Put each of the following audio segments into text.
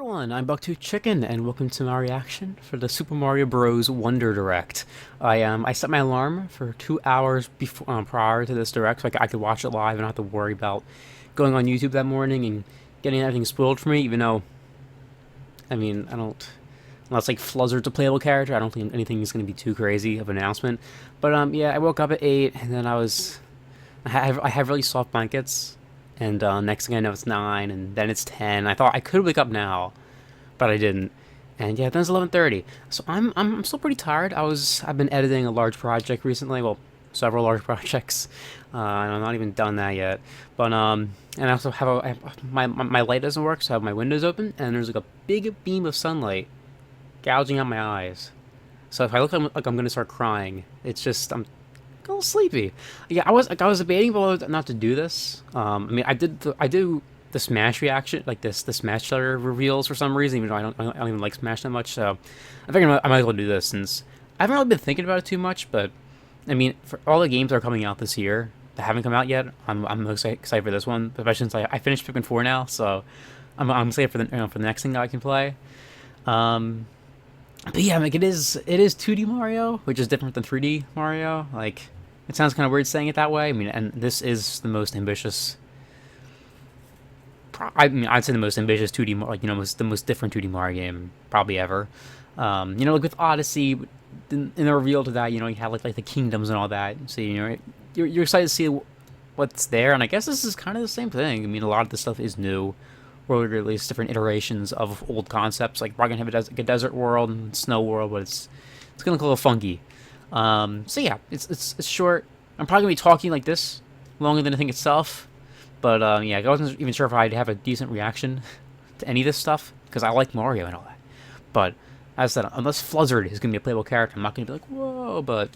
Everyone, I'm Bucktooth Chicken, and welcome to my reaction for the Super Mario Bros. Wonder Direct. I set my alarm for 2 hours before prior to this direct, so I could watch it live and not have to worry about going on YouTube that morning and getting everything spoiled for me. Even though, I don't, unless like Fluzzard's a playable character, I don't think anything is going to be too crazy of an announcement. But yeah, I woke up at 8, and then I have really soft blankets. And next thing I know, it's 9, and then it's 10. I thought I could wake up now, but I didn't. And yeah, then it's 11:30. So I'm still pretty tired. I've been editing a large project recently. Well, several large projects. And I'm not even done that yet. But and I also my light doesn't work, so I have my windows open, and there's like a big beam of sunlight gouging out my eyes. So if I look like I'm gonna start crying, it's just I'm a little sleepy. Yeah, I was debating whether not to do this. I do the Smash reaction, like the Smash Starter reveals for some reason, even though I don't even like Smash that much. So I figured I might as well do this since I haven't really been thinking about it too much. But I mean, for all the games that are coming out this year that haven't come out yet, I'm most excited for this one, especially since I finished Pikmin 4 now. So I'm excited for the next thing that I can play. But yeah, like it is 2D Mario, which is different than 3D Mario. Like, it sounds kind of weird saying it that way. I mean, and this is the most ambitious. I'd say the most ambitious 2D, like the most different 2D Mario game probably ever. Like with Odyssey, in the reveal to that, you have like the kingdoms and all that. So you're excited to see what's there, and I guess this is kind of the same thing. I mean, a lot of this stuff is new. Or at least different iterations of old concepts. Like we're gonna have a desert world and snow world, but it's gonna look a little funky. So yeah, it's short. I'm probably gonna be talking like this longer than the thing itself. But yeah, I wasn't even sure if I'd have a decent reaction to any of this stuff because I like Mario and all that. But as I said, unless Fluzzard is gonna be a playable character, I'm not gonna be like whoa. But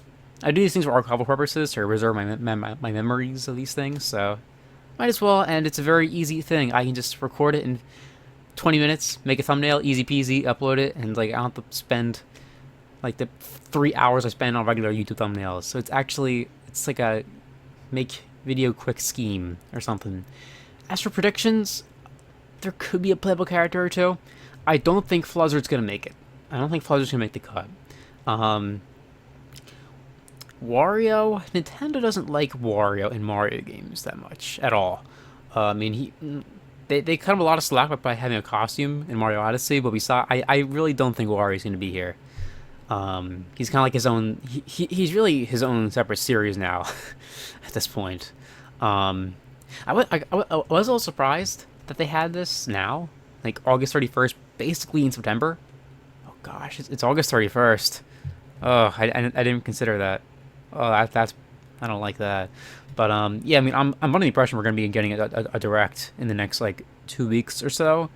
I do these things for archival purposes to reserve my memories of these things. So might as well, and it's a very easy thing. I can just record it in 20 minutes, make a thumbnail, easy peasy, upload it, and like I don't have to spend like the 3 hours I spend on regular YouTube thumbnails. So it's like a make video quick scheme or something. As for predictions, there could be a playable character or two. I don't think Fluzzard's gonna make it. I don't think Fluzzard's gonna make the cut. Wario, Nintendo doesn't like Wario in Mario games that much at all. They cut him a lot of slack by having a costume in Mario Odyssey, but I really don't think Wario's going to be here. He's kind of like his own. He's really his own separate series now, at this point. I was a little surprised that they had this now, like August 31st, basically in September. Oh gosh, it's August 31st. Oh, I didn't consider that. Oh, that's I don't like that. But yeah, I mean, I'm under the impression we're gonna be getting a direct in the next like 2 weeks or so.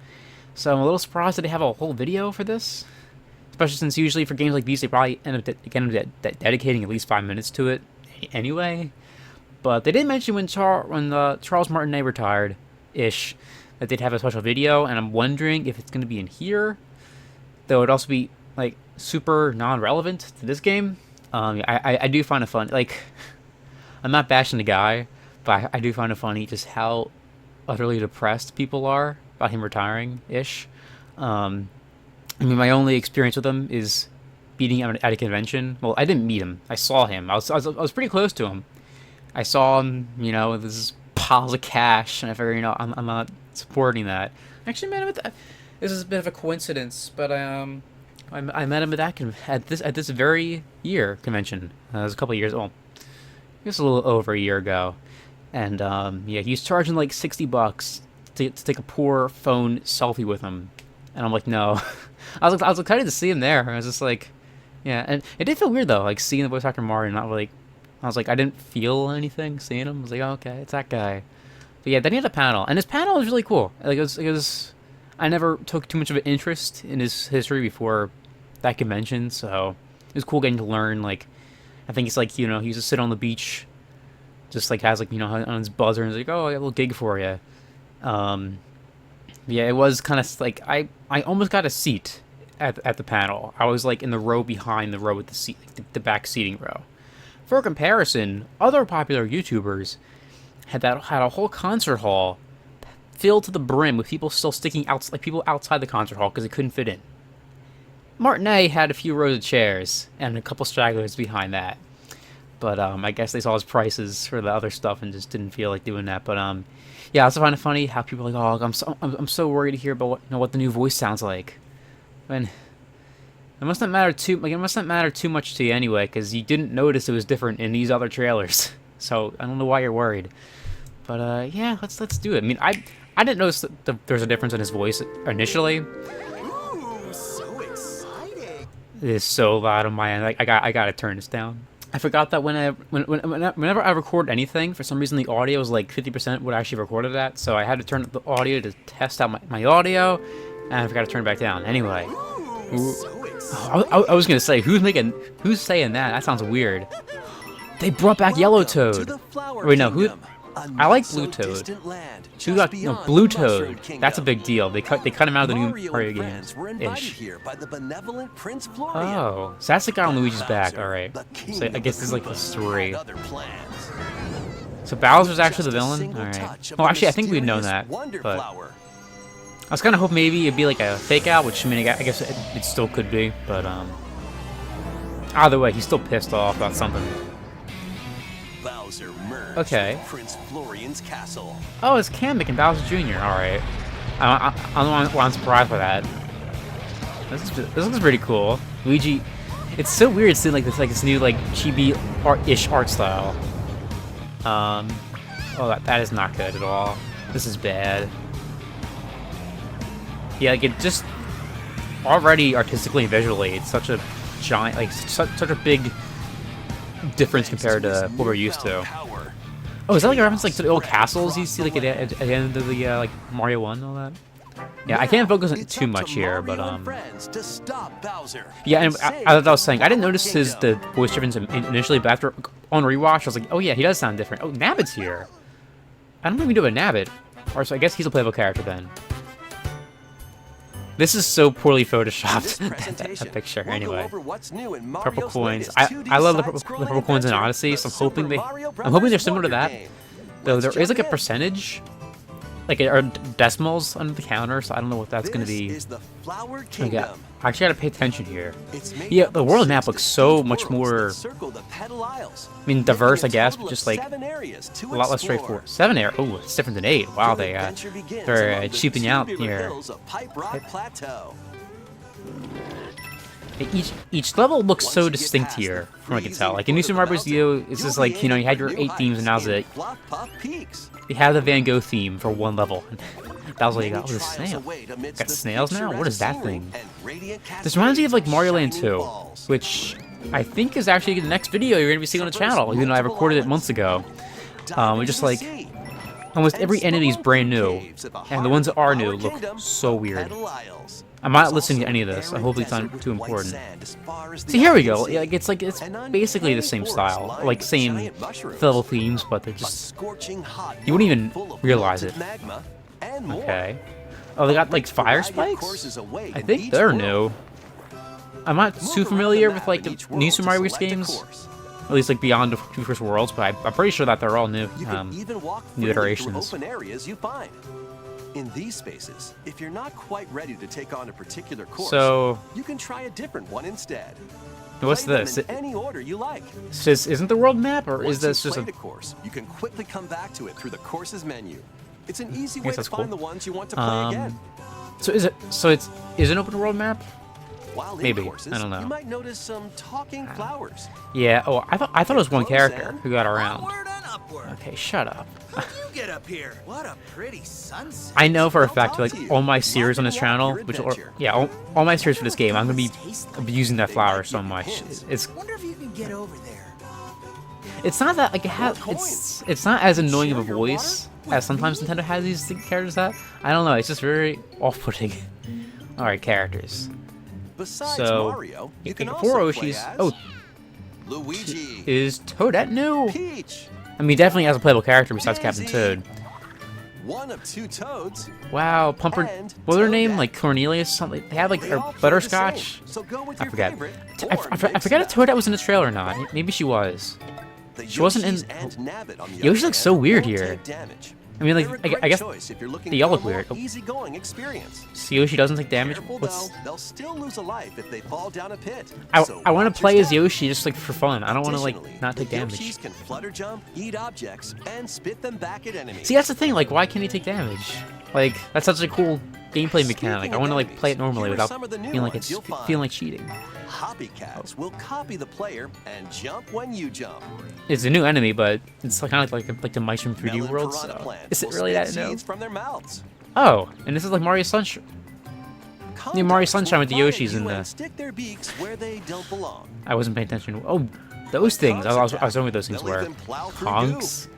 So I'm a little surprised that they have a whole video for this, especially since usually for games like these they probably end up dedicating at least 5 minutes to it anyway. But they did mention when Charles Martinet retired, ish, that they'd have a special video, and I'm wondering if it's gonna be in here. Though it'd also be like super non-relevant to this game. I do find it fun. Like, I'm not bashing the guy, but I do find it funny just how utterly depressed people are about him retiring-ish. My only experience with him is meeting him at a convention. Well, I didn't meet him. I saw him. I was pretty close to him. I saw him, with his piles of cash, and I figured, I'm not supporting that. Actually, man, this is a bit of a coincidence, but I met him at this very year convention. It was a couple of years, well, I guess a little over a year ago, and yeah, he was charging like $60 to take a poor phone selfie with him, and I'm like, no. I was excited to see him there. I was just like, yeah, and it did feel weird though, like seeing the voice actor Mario, not really. I was like, I didn't feel anything seeing him. I was like, oh, okay, it's that guy. But yeah, then he had a panel, and his panel was really cool. Like it was. I never took too much of an interest in his history before that convention, so it was cool getting to learn. Like, I think it's like, he used to sit on the beach, just like has like, on his buzzer, and he's like, oh, I got a little gig for you. Yeah, it was kind of like, I almost got a seat at the panel. I was like in the row behind the row with the seat, like the back seating row. For comparison, other popular YouTubers had a whole concert hall filled to the brim with people still sticking out, like people outside the concert hall because they couldn't fit in. Martinet had a few rows of chairs and a couple stragglers behind that. But I guess they saw his prices for the other stuff and just didn't feel like doing that. But yeah, I also find it funny how people are like, oh, I'm so worried to hear about what the new voice sounds like. When it must not matter too much to you anyway, because you didn't notice it was different in these other trailers. So I don't know why you're worried. But yeah, let's do it. I mean, I didn't notice that there's a difference in his voice initially. Ooh, so exciting! It is so loud on my end. Like, I gotta turn this down. I forgot that whenever I record anything, for some reason the audio is like 50% what I actually recorded at. So I had to turn up the audio to test out my audio, and I forgot to turn it back down. Anyway. Ooh, so Oh, I was gonna say, who's saying that? That sounds weird. They brought back Yellow Toad. Wait, no, who? I like Blue Toad. Who got Blue Toad? That's a big deal. They cut him out of the new Mario games. Ish. Oh, so that's the guy on Luigi's back. All right. So I guess this is like the story. So Bowser's actually the villain. All right. Well, actually, I think we'd known that, but I was kind of hoping maybe it'd be like a fake out, which I mean, I guess it still could be, but either way, he's still pissed off about something. Bowser merged okay. Prince Florian's castle. Oh, it's Kamek and Bowser Jr. All right. I don't know why I'm surprised by that. This looks pretty cool. Luigi, it's so weird seeing like this new like chibi art-ish art style. Oh, that is not good at all. This is bad. Yeah, like it just already artistically and visually, it's such a giant, like such a big difference compared to what we're used to. Oh, is that like a reference like to the old castles you see like at the end of the like Mario 1 and all that? Yeah, I can't focus on it too much here, but yeah, and as I was saying, I didn't notice the voice difference initially, but after on rewatch, I was like, oh yeah, he does sound different. Oh, Nabbit's here. I don't know if we do a Nabbit, or so I guess he's a playable character then. This is so poorly photoshopped, that picture. Anyway, purple coins. I love the purple coins in Odyssey, so I'm hoping they're similar to that. Though there is like a percentage, like or decimals under the counter, so I don't know what that's going to be. Okay, I actually got to pay attention here. Yeah, the world map looks so much more, I mean, diverse, I guess, but just like a lot less straightforward. 7 areas? Oh, it's different than 8. Wow, they're cheaping out here. Each level looks so distinct here, from what I can tell. Like in New Super Mario Bros. U, it's just like, you know, you had your 8 themes, and now's it. You have the Van Gogh theme for one level. That was what you got. Oh, the snail. Got snails now? What is that thing? This reminds me of like Mario Land 2, which I think is actually the next video you're going to be seeing on the channel, even though I recorded it months ago. We just like, almost every enemy is brand new, and the ones that are new look so weird. I'm not listening to any of this. I hope it's not too important. See, here we go. Like it's basically the same style, like same level themes, but they're just, you wouldn't even realize it. Okay. Oh, they got like fire spikes? I think they're new. I'm not too familiar with like the new Super Mario Bros. Games, at least like beyond the two first worlds, but I'm pretty sure that they're all new, new iterations. In these spaces, if you're not quite ready to take on a particular course, so you can try a different one instead. What's this? In any order you like. Isn't the world map, or is this just a course? You can quickly come back to it through the courses menu. It's an easy way to find the ones you want to play again. So is it an open world map? Maybe. Courses, I don't know. You might notice some talking flowers. Yeah. Oh, I thought it was one character who got around. Okay, shut up. You get up here. What a pretty sunset. I know for a fact, like all my series on this channel, all my series for this game, I'm gonna be abusing that flower so much. Wonder if you can get over there. It's not that like it's not as annoying of a voice as sometimes Nintendo has these characters that. I don't know. It's just very off-putting. All right, characters. So Mario, you for can also play Yoshi's. as Oh, Luigi. is Toadette new? Peach. I mean, definitely has a playable character besides Captain Toad. One of 2 Toads. Wow, Pumper. What was their name? Like Cornelius? Something. They had like Butterscotch. So go with I your forget. favorite, I forgot if Toadette was in the trailer or not. Maybe she was. The She wasn't in. Yoshis and Nabbit on the Yoshi other looks so hand weird won't here. take damage. I mean, They're a like, great I guess choice if you're looking they all for a look more weird. Oh. easygoing experience. See, Yoshi doesn't take damage. Careful What's... though, they'll still lose a life if they fall down a pit. I So want watch to your play as step. Yoshi just like for fun. I don't want to like Additionally, not take the damage. Yoshis can flutter jump, eat objects, and spit them back at enemies. See, that's the thing. Like, why can't he take damage? Like, that's such a cool gameplay mechanic. Speaking I of want to like play it enemies, normally here are without some of the new feeling like ones it's you'll find. feeling like cheating. Copycats will copy the player and jump when you jump. It's a new enemy, but it's kind of like the mice from 3D Melon World. piranha So plants is it will really spit that new? seeds from their mouths. Oh, and this is like Mario Sunshine. Yeah, Mario Conducts Sunshine will with the follow Yoshis you in the- and stick their beaks where they don't belong. I wasn't paying attention. Oh, those things. I was wondering what those things They'll were. even plow through Honks.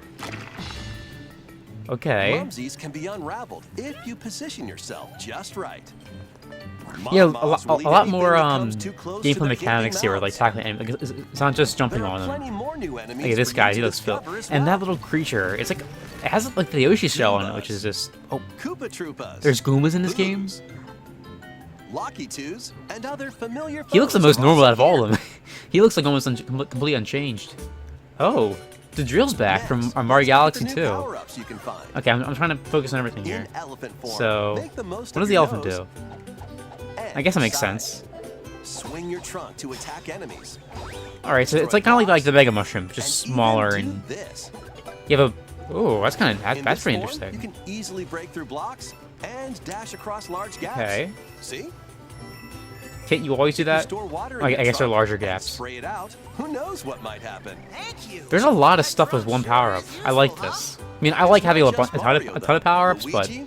Okay. Mumsies can be unraveled if you position yourself just right. Yeah, Mom-Moms will eat a lot anything more that comes too close to gameplay their mechanics gaping here, with, like mouths. tackling enemies. Like, it's not just jumping There are on them. plenty more new enemies Look at this for guy. you He to looks fit. discover as And well. that little creature. It's like it has like the Yoshi shell on it, which is just. Oh, Koopa Troopas. there's Goombas in this game. Boos, Locky Twos, and other familiar He looks the foes most are normal out also of all here. of them. He looks like almost completely unchanged. Oh, the drill's back from Next, Mario let's Galaxy look at the 2. new power-ups you can find. Okay, I'm trying to focus on everything here. In elephant form, So, make the most what of does the your elephant nose do? and I guess that makes size. sense. Swing your trunk to attack enemies. All right, so it's like kind of like the Mega Mushroom, just And smaller, even and do this. you have a. Oh, that's kind of In that's this pretty form, interesting. You can easily break through blocks and dash across large gaps. Okay. See? Can't you always do You that? store water in I your guess they're trunk larger and gaps. Spray it out. Who knows what might happen? Thank you. There's a lot of stuff with one power up. I like this. I mean, I like having a Just ton Mario, of power ups, though. but Luigi,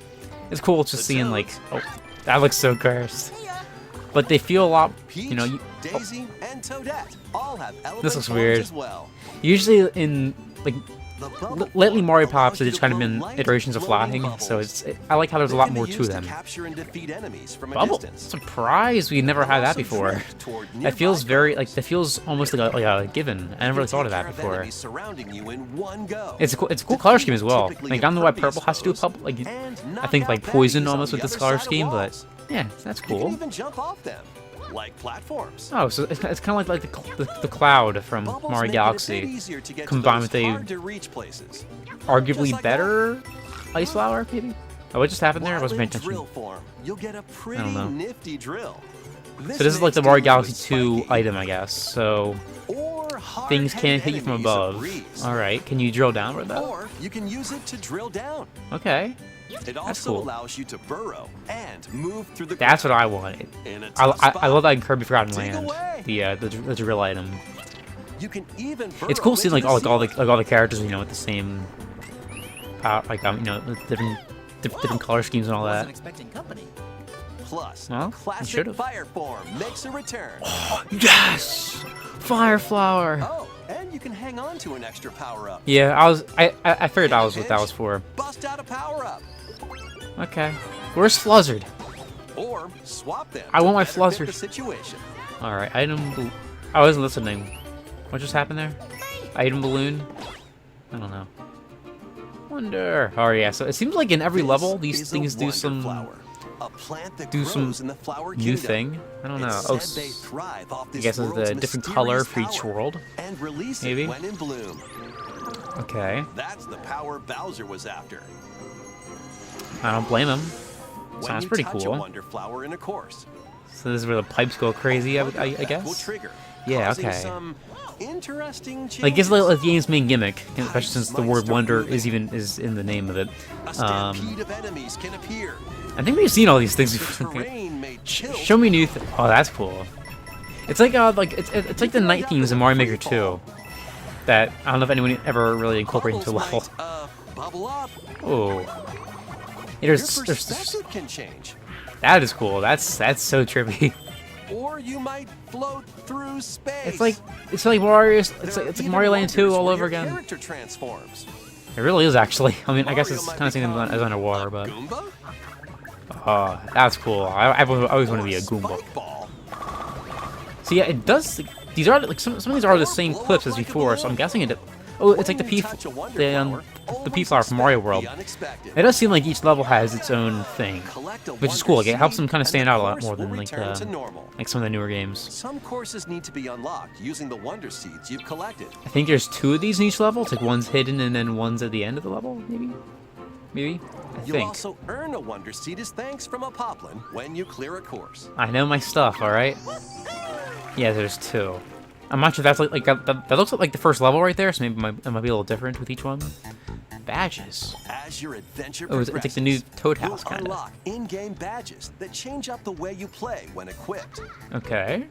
it's cool just the seeing like. Toads. Oh, that looks so cursed. See ya. But they feel a lot. Peach, You know, oh, Daisy, and Toadette all have elephant looks forms weird. as well. usually in like The bubble lately form Mario allows Pops you have to just kind of blow been light, iterations of floating flying, so bubbles. I like how there's a They lot can be more to used them. capture and defeat enemies from a Bubble. distance. Surprised we never had that Also before. drift toward That feels nearby very foes. that feels almost like a given. I never really thought of that before. Enemies surrounding you in one go. It's a cool color scheme as well. Typically Like I don't know why impervious purple has to do a foes, purple. Like and I knock think out like poison baddies on almost the with this other color side of scheme, but walls. yeah, that's You can cool. even jump off them, like platforms. Oh, so it's kind of like the cloud from Bubbles Mario make it a bit Galaxy, easier to get to combined those with a hard-to-reach places. Just arguably like better ice flower, maybe. Oh, what just happened there? I While wasn't in paying drill attention. form, you'll get a pretty know. nifty drill. So this is like makes the Mario dealing with Galaxy 2 spiky item, I guess. So or things hard-headed can't hit you from enemies a above. breeze. All right, can you drill down with that? Or you can use it to drill down. Okay, It also cool. allows you to burrow and move through the that's what ground I wanted. in a I, tough I spot. love that in Kirby Forgotten Dig Land, away. the drill item. You can even It's burrow cool seeing like into all the ceiling. all the characters, you know, with the same power, like you know, with different color schemes and all Wasn't that. expecting company. Plus, Well, you classic should've. fire form makes a return. Yes, Fire Flower. Oh, and you can hang on to an extra power up. Yeah, I figured that was what that was for. Bust out a power up, Okay, where's Fluzzard? or swap them. I to want my better fit Fluzzard. the situation. All right, I wasn't listening. What just happened there? Item balloon? I don't know. Wonder. Oh yeah, so it seems like in every This level these is a things do wonder some flower, a plant that do grows some in the flower new kingdom. thing. I don't know. It's Oh, said they thrive off I this guess it's world's a different color mysterious for each power world. and release maybe? it when in bloom. Okay, That's the power Bowser was after. I don't blame him. When Sounds you pretty touch cool. a wonder flower in a course, So this is where the pipes go crazy, I wonder effect will guess. trigger, Yeah, causing okay. some interesting changes. Like it's like the game's main gimmick, especially since the word wonder is in the name of it. A stampede of enemies can appear. I think we've seen all these things The before. terrain may tilt. Show me new. Oh, that's cool. It's like it's like the night themes in Mario Maker 2. That I don't know if anyone ever really incorporated into a level. Bubbles might, bubble up. Oh, yeah, Your there's perspective can change. that is cool. That's so trippy. Or you might float through space. It's like Mario. It's There are like even Mario Land 2 wonders all where over your again. Character transforms. It really is actually. I mean, I guess Mario it's might kind of same become as underwater, a but Goomba? that's cool. I always want to be a Goomba. Spike ball. So yeah, it does. These are like some of these are the same clips as before, so I'm guessing it. Oh, it's like the When P, you touch a wonder the flower, P always flower from Mario expect World. the unexpected. It does seem like each level has its own thing, Collect a which is wonder cool. Like, it helps seed, them kind of and stand the out a lot course more will than like return to normal. some of the newer games. Some courses need to be unlocked using the wonder seeds you've collected. I think there's 2 of these in each level. It's like one's hidden and then one's at the end of the level, maybe. maybe? I You'll think. also earn a Wonder Seed as thanks from a Poplin when you clear a course. I know my stuff, alright? Yeah, there's 2. I'm not sure if that's like that looks like the first level right there, so maybe it might be a little different with each one. Badges. As your adventure Oh, it's like the new Toad you'll House, kind of. unlock in-game badges that change up the way you play when equipped. Okay.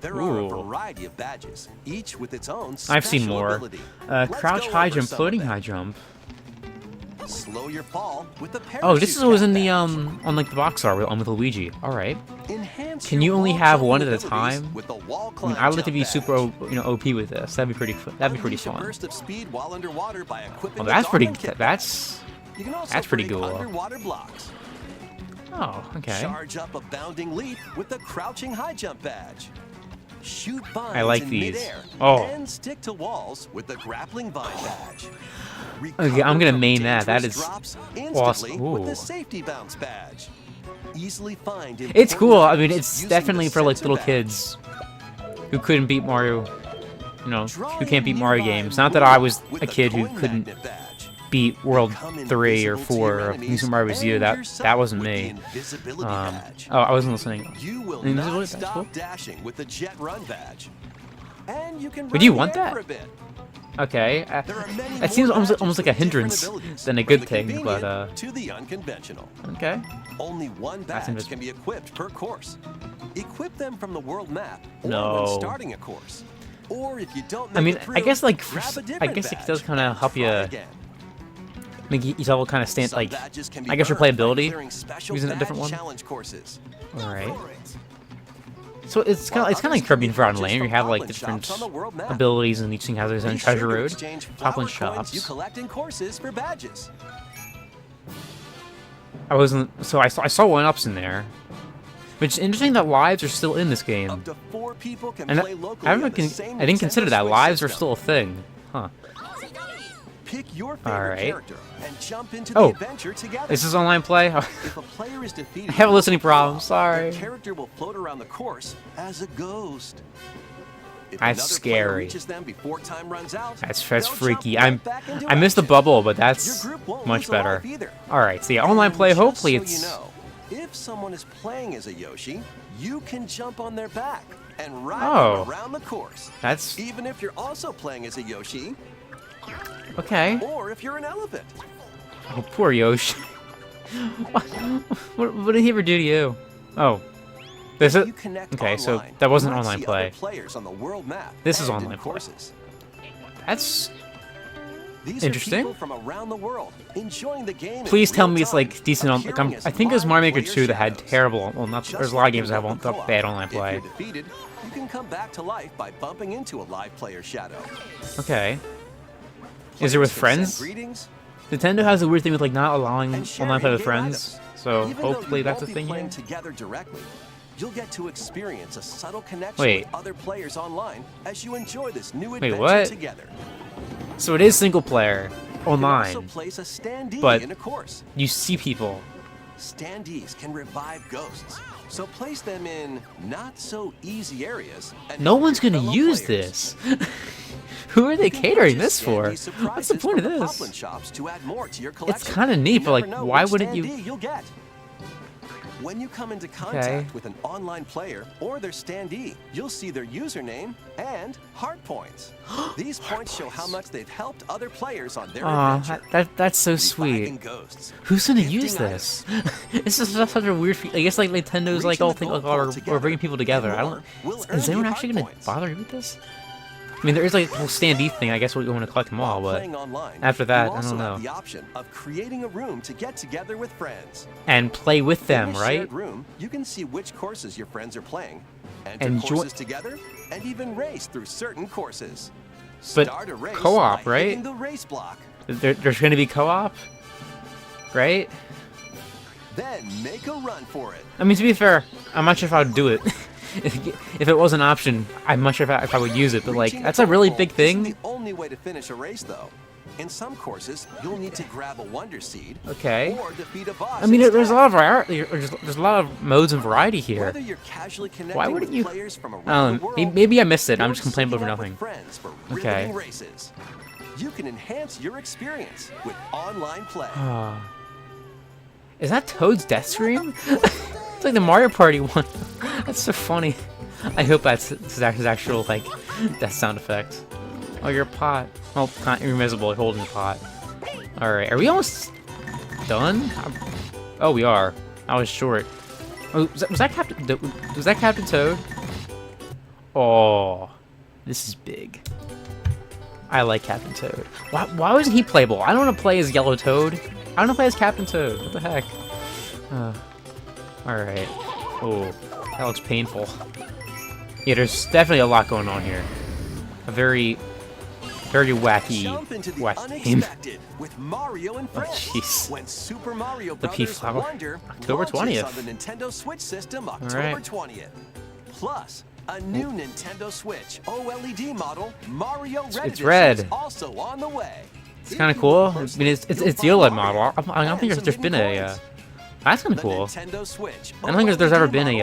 There are a Ooh. variety of badges, each with its own I've seen special more. ability. Crouch go high over jump, some of floating them. high jump. Slow your fall with the parachute Oh, this is what was in the cap on like the box art with Luigi. All right. badge. Enhance Can your you only wall have jumping one at a abilities time? With the wall I mean, climb I'd like to jump be badge. super, OP with this. That'd be pretty. That'd be pretty Unleash a fun. burst of speed while underwater by equipping Oh, the that's pretty. Garmin kit That's. badge. You can also that's pretty break cool. Underwater blocks. Oh, okay. Charge up a bounding leap with the crouching high jump badge. Shoot vines I like in these. midair Oh. and stick to walls with the grappling vine badge. Okay, I'm gonna Recover main from that. That dangerous is drops awesome. instantly with Ooh. the safety bounce badge. Easily find It's important cool. I mean, items it's using definitely the for like sensor little badge. kids who couldn't beat Mario. You know, Draw who can't in beat Mario nearby games. Not that I was with a the kid who coin couldn't magnet badge. beat World Become 3 or invisible to your 4 of enemies New Super Mario Bros. U. and That yourself wasn't with the me. invisibility badge. Oh, I wasn't listening. You will Invisibility not badge, stop cool. dashing with the Jet Run badge. And you can Would you run want the air that? for a bit. Okay. There are many That seems more almost badges like a with different hindrance abilities, than a from good the thing, but convenient to the unconventional. okay. Only one badge invisible. can be equipped per course. Equip them from the world map or No. when starting a course. Or if you don't make I mean, it through, I guess like grab a I different guess it badge does kind of and help try you again. make each level kind of stand Some like. badges can be I guess your earned by playability clearing special using a badge different one. challenge courses. All right. So it's kind of like Kirby and Forgotten Land. You have like different abilities, and each thing has its own Be sure treasure to road. exchange Poplin flower coins you shops. collect in courses for badges. I wasn't. So I saw 1-ups in there. Which is interesting that lives are still in this game. Up to 4 people can And play locally I on didn't, the same I didn't consider Nintendo that Switch lives are system. still a thing. Huh. Pick your favorite Alright. character and jump into the Oh. adventure together. Is this online play? If a player is defeated, I have a by listening problem, draw, sorry. their character will float around the course as a ghost. If That's another player scary. reaches them before time runs out, That's they'll jump freaky. right back into I missed the action. bubble, but Your that's group won't much lose a better. life either. All right, so yeah, online And play. just Hopefully so it's. you know, if someone is playing as a Yoshi, you can jump on their back and ride Oh. them around the course. That's Even if you're also playing as a Yoshi, okay. or if you're an elephant. Oh, poor Yoshi. what did he ever do to you? Oh, this is You connect okay. So online, that wasn't you might online see play. other players on the world map This is and in online play. courses. That's. These Interesting. Are people from around the world enjoying the game. in Please tell real me it's time, like decent. I appearing as think it was live Mario Maker player 2 that had shadows. terrible. Well, not. Just There's a lot of like games in that have Double Co-op, bad online If play. you're defeated, you can come back to life by bumping into a live player shadow. Okay. Is it with Players can send friends? Greetings, Nintendo has a weird thing with like not allowing and share online play with in-game friends. items. So Even though hopefully you that's a won't be thing playing here. together directly, you'll get to experience a subtle connection Wait. with other players online as you enjoy this new Wait, adventure what? together. So it is single player You can online. also place a standee but- in a course. You see people. Standees can revive ghosts, so place them in not so easy areas. And No help one's your gonna fellow use players. this. Who are they You can catering purchase this for? standee What's the surprises point of from the this? Poplin shops to add more to your It's collection. kind of You neat, but never like, know why which wouldn't you? standee you'll get. When you come into contact Okay. with an online player or their standee, you'll see their username and heart points. These points show how much they've helped other players on their Aw, adventure. that's so Reviving sweet. ghosts, Who's gonna gifting use this? This is just such a weird. I guess like Nintendo's like Reaching all the think goal like goal we're together bringing people together. and I more don't. will earn Is you anyone heart actually gonna points. bother you with this? I mean, there is like a whole standee thing. I guess we want to collect them all, While but playing online, after that, you I also don't have know. the option of creating a room to get together with friends. and play with them, In a right? shared room, you can see which courses your friends are playing, enter And courses together, and even race through certain courses. But Start a race co-op, by right? hitting the race block. There's gonna be co-op, right? Then make a run for it. I mean, to be fair, I'm not sure if I would do it. If it was an option, I'm not sure if I would use it. But like, Reaching that's the a really goal big isn't thing. the only way to finish a race, though. In some courses, you'll need to grab a Wonder Seed Okay. or defeat a boss. I mean, there's a instead. lot of variety. There's a lot of modes and variety here. Whether you're casually connecting Why wouldn't with you? players from around the world, Maybe I missed it. I'm or just complaining syncing over up with nothing. friends for Okay. riveting races. you can enhance your experience with online play. Is that Toad's death scream? It's like the Mario Party one. That's so funny. I hope that's his actual, like, death sound effect. Oh, you're a pot. Well, you're invisible. You're holding the pot. Alright, are we almost done? Oh, we are. I was short. Oh, was that Captain Toad? Oh, this is big. I like Captain Toad. Why wasn't he playable? I don't want to play as Yellow Toad. I want to play as Captain Toad. What the heck? Alright. Oh, that looks painful. Yeah, there's definitely a lot going on here. A very wacky game. With Mario and Friends. Jeez. When Super Mario The Brothers P-Flower. Wonder October launches 20th. on the Nintendo Switch system October Right. 20th. Plus, a new Nintendo Switch OLED model, Mario Red It's Edition, red. is also on the way. It's kind of cool. I mean, it's the OLED model. I don't think there's been a. That's kind of cool. I don't think there's ever been an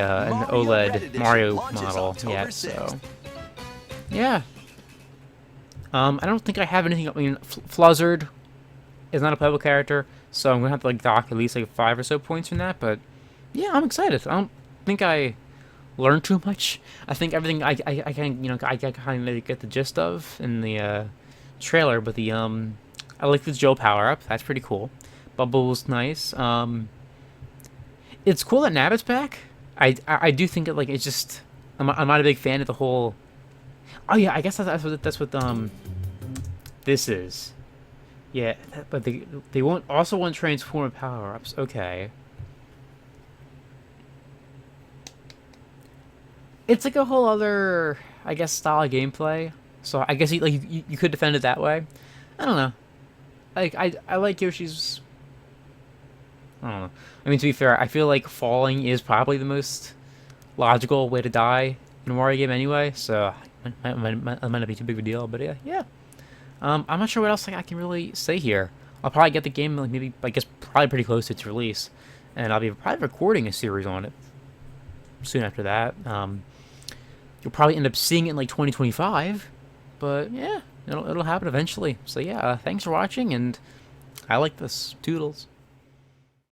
OLED Mario model yet. So, yeah. I don't think I have anything. I mean, Fluzzard is not a playable character, so I'm gonna have to like dock at least like 5 or so points from that. But yeah, I'm excited. I don't think I learned too much. I think everything I can I kind of get the gist of in the trailer. But the I like the Joe power up. That's pretty cool. Bubble's nice. It's cool that Nabbit's back. I do think that like it's just I'm not a big fan of the whole. Oh yeah, I guess that's what this is. Yeah, but they won't also want transform power-ups. Okay. It's like a whole other, I guess, style of gameplay. So I guess you could defend it that way. I don't know. Like I like Yoshi's. I don't know. I mean, to be fair, I feel like falling is probably the most logical way to die in a Mario game anyway. So it might not be too big of a deal. But yeah. I'm not sure what else I can really say here. I'll probably get the game, like, maybe, I guess, probably pretty close to its release. And I'll be probably recording a series on it soon after that. You'll probably end up seeing it in, like, 2025. But, yeah, it'll happen eventually. So, yeah, thanks for watching, and I like this. Toodles.